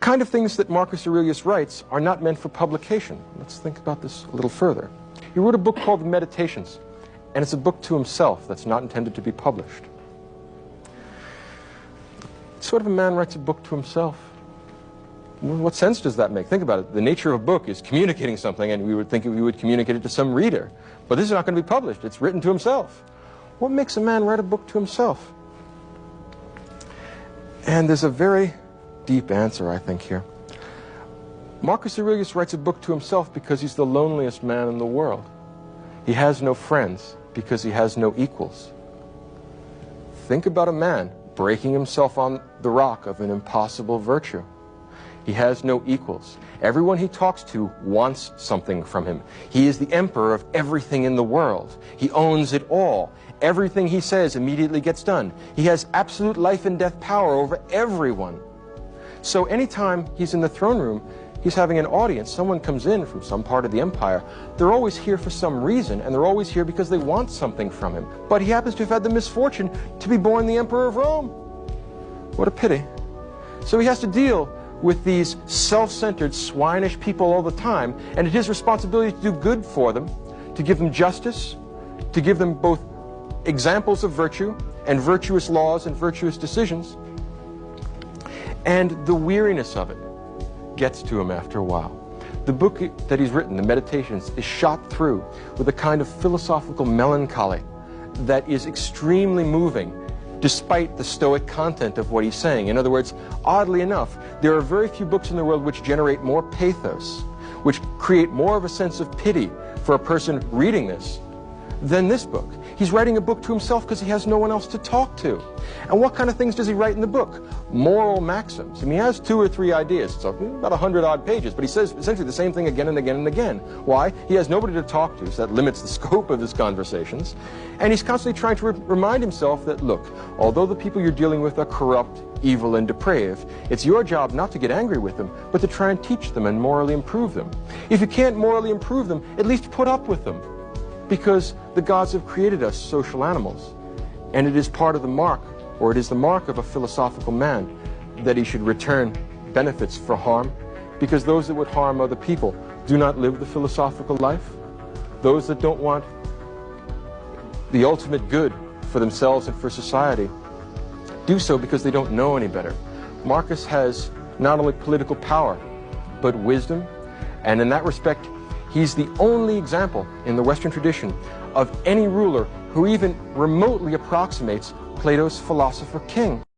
kind of things that Marcus Aurelius writes are not meant for publication. Let's think about this a little further. He wrote a book called The Meditations, and it's a book to himself that's not intended to be published. What sort of a man writes a book to himself? What sense does that make? Think about it. The nature of a book is communicating something, and we would think we would communicate it to some reader. But this is not going to be published. It's written to himself. What makes a man write a book to himself? And there's a very deep answer, I think, here. Marcus Aurelius writes a book to himself because he's the loneliest man in the world. He has no friends because he has no equals. Think about a man breaking himself on the rock of an impossible virtue. He has no equals. Everyone he talks to wants something from him. He is the emperor of everything in the world. He owns it all. Everything he says immediately gets done. He has absolute life and death power over everyone. So anytime he's in the throne room, he's having an audience, someone comes in from some part of the empire, they're always here for some reason, and they're always here because they want something from him. But he happens to have had the misfortune to be born the emperor of Rome. What a pity. So he has to deal with these self-centered, swinish people all the time, and it's his responsibility to do good for them, to give them justice, to give them both examples of virtue and virtuous laws and virtuous decisions. And the weariness of it gets to him after a while. The book that he's written, The Meditations, is shot through with a kind of philosophical melancholy that is extremely moving, despite the stoic content of what he's saying. In other words, oddly enough, there are very few books in the world which generate more pathos, which create more of a sense of pity for a person reading this than this book. He's writing a book to himself because he has no one else to talk to. And what kind of things does he write in the book? Moral maxims. I mean, he has 2 or 3 ideas. It's about 100-odd pages, but he says essentially the same thing again and again and again. Why? He has nobody to talk to, so that limits the scope of his conversations. And he's constantly trying to remind himself that, look, although the people you're dealing with are corrupt, evil, and depraved, it's your job not to get angry with them, but to try and teach them and morally improve them. If you can't morally improve them, at least put up with them. Because the gods have created us social animals, and it is part of the mark, or it is the mark of a philosophical man, that he should return benefits for harm, because those that would harm other people do not live the philosophical life. Those that don't want the ultimate good for themselves and for society do so because they don't know any better. Marcus has not only political power, but wisdom, and in that respect, he's the only example in the Western tradition of any ruler who even remotely approximates Plato's philosopher king.